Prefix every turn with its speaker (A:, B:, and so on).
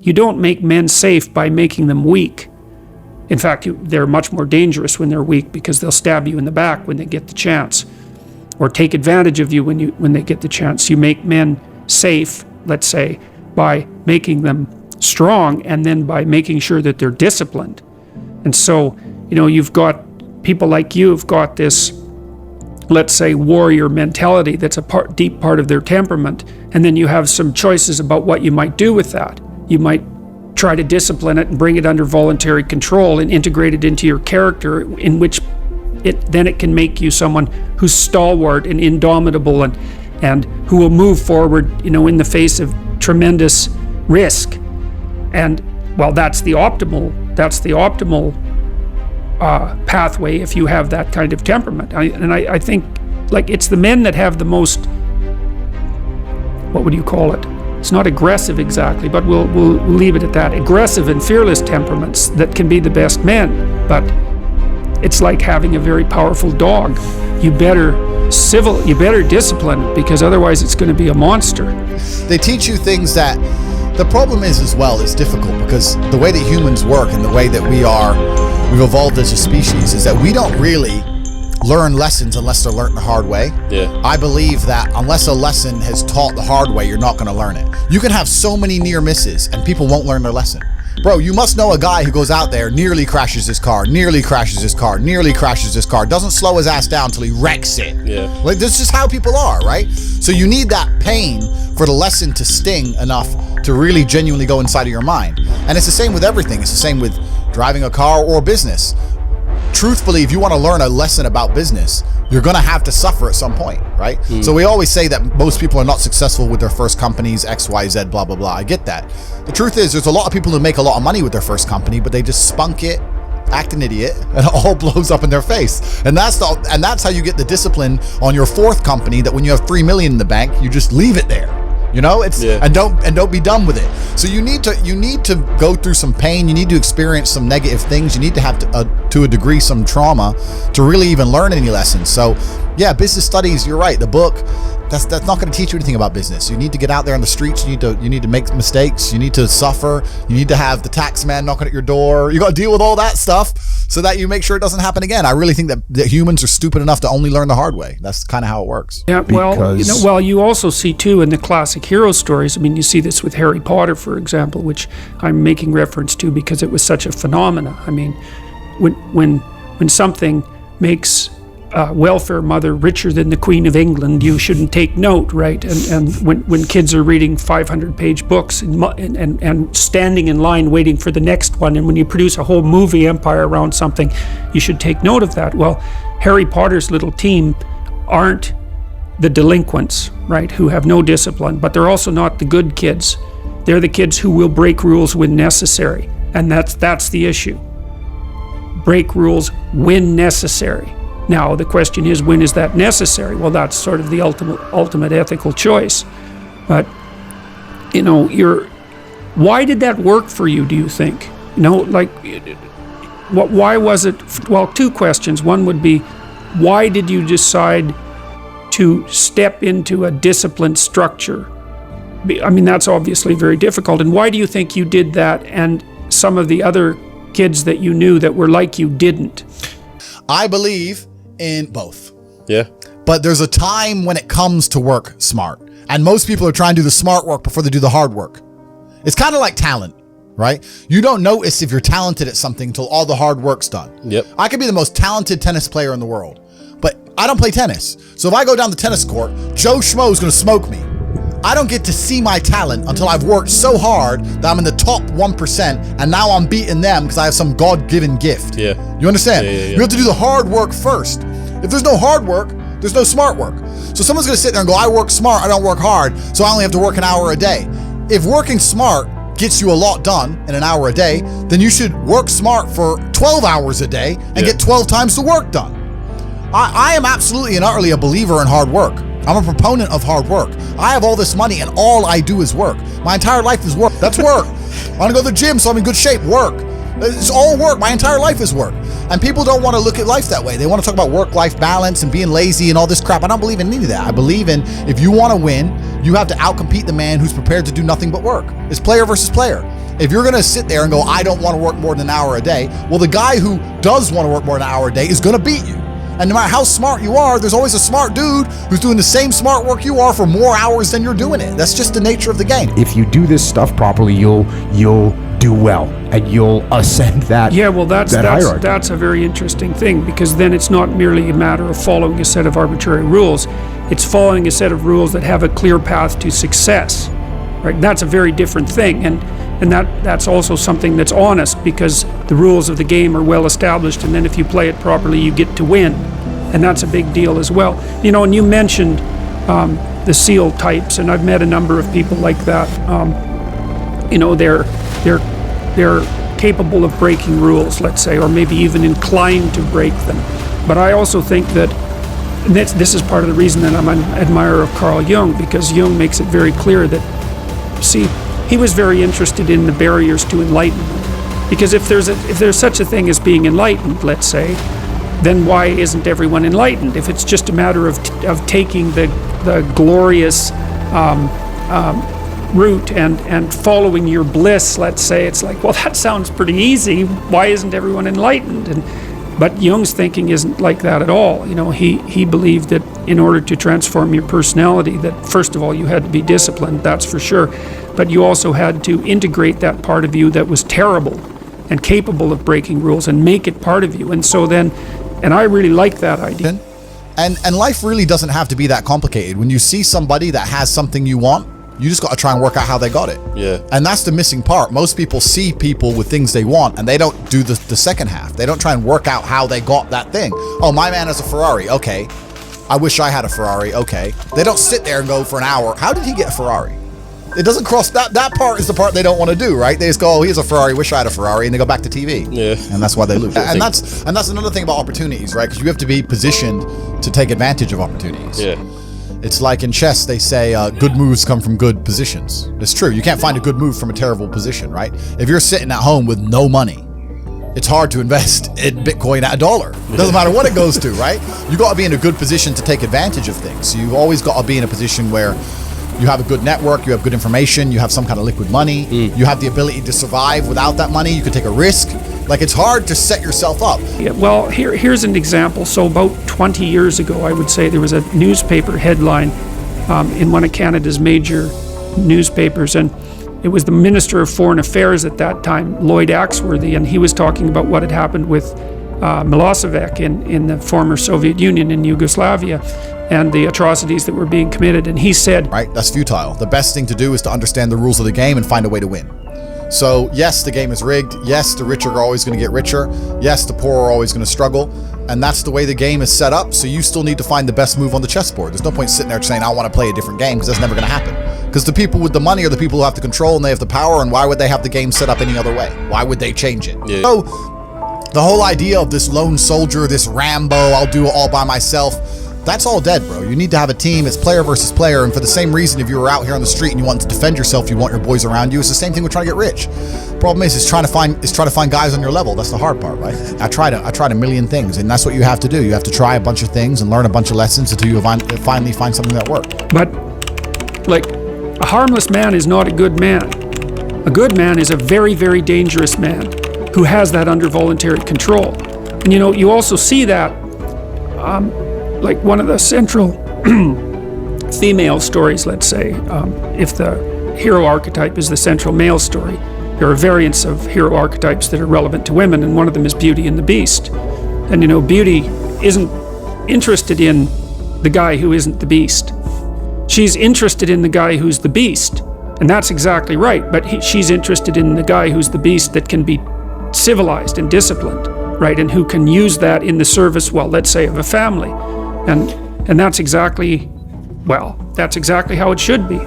A: you don't make men safe by making them weak. In fact, they're much more dangerous when they're weak, because they'll stab you in the back when they get the chance, or take advantage of you when they get the chance. You make men safe, let's say, by making them strong, and then by making sure that they're disciplined. And so, you've got people like you've got this, let's say, warrior mentality that's a deep part of their temperament, and then you have some choices about what you might do with that. You might try to discipline it and bring it under voluntary control and integrate it into your character, in which it can make you someone who's stalwart and indomitable, and who will move forward, in the face of tremendous risk. And well, that's the optimal pathway if you have that kind of temperament. I think, like, it's the men that have the most, what would you call it? It's not aggressive exactly, but we'll leave it at that. Aggressive and fearless temperaments that can be the best men. But it's like having a very powerful dog. You better discipline it, because otherwise it's going to be a monster.
B: They teach you things that, the problem is as well, it's difficult, because the way that humans work and the way that we've evolved as a species is that we don't really learn lessons unless they're learned the hard way.
C: Yeah.
B: I believe that unless a lesson has taught the hard way, you're not going to learn it. You can have so many near misses and people won't learn their lesson. Bro, you must know a guy who goes out there, nearly crashes his car, doesn't slow his ass down till he wrecks it.
C: Yeah.
B: Like, this is how people are, right? So you need that pain for the lesson to sting enough to really genuinely go inside of your mind. And it's the same with everything. It's the same with driving a car or business. Truthfully, if you want to learn a lesson about business, you're going to have to suffer at some point, right? So we always say that most people are not successful with their first companies, X, Y, Z, blah, blah, blah. I get that. The truth is, there's a lot of people who make a lot of money with their first company, but they just spunk it, act an idiot, and it all blows up in their face. And that's how you get the discipline on your fourth company, that when you have $3 million in the bank, you just leave it there. And don't be done with it. So you need to go through some pain. You need to experience some negative things. You need to have to a degree some trauma to really even learn any lessons. So yeah, business studies, you're right. The book, that's not going to teach you anything about business. You need to get out there on the streets. You need to make mistakes. You need to suffer. You need to have the tax man knocking at your door. You got to deal with all that stuff so that you make sure it doesn't happen again. I really think that humans are stupid enough to only learn the hard way. That's kind of how it works.
A: Yeah, you also see too in the classic hero stories. I mean, you see this with Harry Potter, for example, which I'm making reference to because it was such a phenomena. I mean, when something makes welfare mother richer than the Queen of England, you shouldn't take note, right? And when kids are reading 500-page books and standing in line waiting for the next one, and when you produce a whole movie empire around something, you should take note of that. Well, Harry Potter's little team aren't the delinquents, right, who have no discipline, but they're also not the good kids. They're the kids who will break rules when necessary, and that's the issue. Break rules when necessary. Now, the question is, when is that necessary? Well, that's sort of the ultimate ethical choice. But, why did that work for you, do you think? Why was it? Well, two questions. One would be, why did you decide to step into a disciplined structure? I mean, that's obviously very difficult. And why do you think you did that and some of the other kids that you knew that were like you didn't?
B: I believe in both.
C: Yeah.
B: But there's a time when it comes to work smart. And most people are trying to do the smart work before they do the hard work. It's kind of like talent, right? You don't notice if you're talented at something until all the hard work's done.
C: Yep.
B: I could be the most talented tennis player in the world, but I don't play tennis. So if I go down the tennis court, Joe Schmo is going to smoke me. I don't get to see my talent until I've worked so hard that I'm in the top 1%, and now I'm beating them because I have some God-given gift.
C: Yeah.
B: You understand?
C: Yeah.
B: You have to do the hard work first. If there's no hard work, there's no smart work. So someone's going to sit there and go, I work smart, I don't work hard, so I only have to work an hour a day. If working smart gets you a lot done in an hour a day, then you should work smart for 12 hours a day and get 12 times the work done. I am absolutely and utterly a believer in hard work. I'm a proponent of hard work. I have all this money and all I do is work. My entire life is work. That's work. I want to go to the gym so I'm in good shape. Work. It's all work. My entire life is work. And people don't want to look at life that way. They want to talk about work-life balance and being lazy and all this crap. I don't believe in any of that. I believe in, if you want to win, you have to outcompete the man who's prepared to do nothing but work. It's player versus player. If you're going to sit there and go, I don't want to work more than an hour a day, well, the guy who does want to work more than an hour a day is going to beat you. And no matter how smart you are, there's always a smart dude who's doing the same smart work you are for more hours than you're doing it. That's just the nature of the game.
C: If you do this stuff properly, you'll do well, and you'll ascend that.
A: Yeah, well, that's
C: hierarchy.
A: That's a very interesting thing, because then it's not merely a matter of following a set of arbitrary rules. It's following a set of rules that have a clear path to success. Right? That's a very different thing, and that's also something that's honest, because the rules of the game are well established, and then if you play it properly, you get to win, and that's a big deal as well. You know, and you mentioned the SEAL types, and I've met a number of people like that. You know, they're capable of breaking rules, let's say, or maybe even inclined to break them. But I also think that this is part of the reason that I'm an admirer of Carl Jung, because Jung makes it very clear that, see, he was very interested in the barriers to enlightenment. Because if there's such a thing as being enlightened, let's say, then why isn't everyone enlightened? If it's just a matter of taking the glorious route and following your bliss, let's say, it's like, well, that sounds pretty easy. Why isn't everyone enlightened? But Jung's thinking isn't like that at all. You know, he believed that in order to transform your personality, that first of all you had to be disciplined, that's for sure, but you also had to integrate that part of you that was terrible and capable of breaking rules and make it part of you. And so then, and I really like that idea.
B: And life really doesn't have to be that complicated. When you see somebody that has something you want, you just got to try and work out how they got it.
D: Yeah.
B: And that's the missing part. Most people see people with things they want, and they don't do the second half. They don't try and work out how they got that thing. Oh, my man has a Ferrari. Okay. I wish I had a Ferrari. Okay. They don't sit there and go for an hour, how did he get a Ferrari? It doesn't cross, that part is the part they don't want to do, right? They just go, oh, he has a Ferrari, wish I had a Ferrari, and they go back to TV.
D: Yeah.
B: And that's why they lose. And that's another thing about opportunities, right? Because you have to be positioned to take advantage of opportunities.
D: Yeah.
B: It's like in chess, they say good moves come from good positions. It's true. You can't find a good move from a terrible position, right? If you're sitting at home with no money, it's hard to invest in Bitcoin at $1. It doesn't matter what it goes to, right? You got to be in a good position to take advantage of things. So you've always got to be in a position where you have a good network, you have good information, you have some kind of liquid money, you have the ability to survive without that money, you can take a risk. Like, it's hard to set yourself up.
A: Yeah, well, here's an example. So about 20 years ago, I would say, there was a newspaper headline in one of Canada's major newspapers, and it was the Minister of Foreign Affairs at that time, Lloyd Axworthy, and he was talking about what had happened with Milosevic in the former Soviet Union in Yugoslavia, and the atrocities that were being committed. And he said,
B: right, that's futile. The best thing to do is to understand the rules of the game and find a way to win. So yes, the game is rigged. Yes, the rich are always going to get richer. Yes, the poor are always going to struggle. And that's the way the game is set up. So you still need to find the best move on the chessboard. There's no point sitting there saying, I want to play a different game, because that's never going to happen. Because the people with the money are the people who have the control and they have the power, and why would they have the game set up any other way? Why would they change it?
D: Yeah.
B: So the whole idea of this lone soldier, this Rambo, I'll do it all by myself, that's all dead, bro. You need to have a team. It's player versus player. And for the same reason, if you were out here on the street and you want to defend yourself, you want your boys around you. It's the same thing with trying to get rich. Problem is trying to find guys on your level. That's the hard part, right? I tried a million things, and that's what you have to do. You have to try a bunch of things and learn a bunch of lessons until you finally find something that works.
A: but like, a harmless man is not a good man. A good man is a very, very dangerous man who has that under voluntary control. And you know, you also see that like one of the central female stories, let's say, if the hero archetype is the central male story, there are variants of hero archetypes that are relevant to women, and one of them is Beauty and the Beast. And you know, Beauty isn't interested in the guy who isn't the Beast. She's interested in the guy who's the Beast, and that's exactly right, but she's interested in the guy who's the Beast that can be civilized and disciplined, right, and who can use that in the service, well, let's say, of a family. And that's exactly how it should be.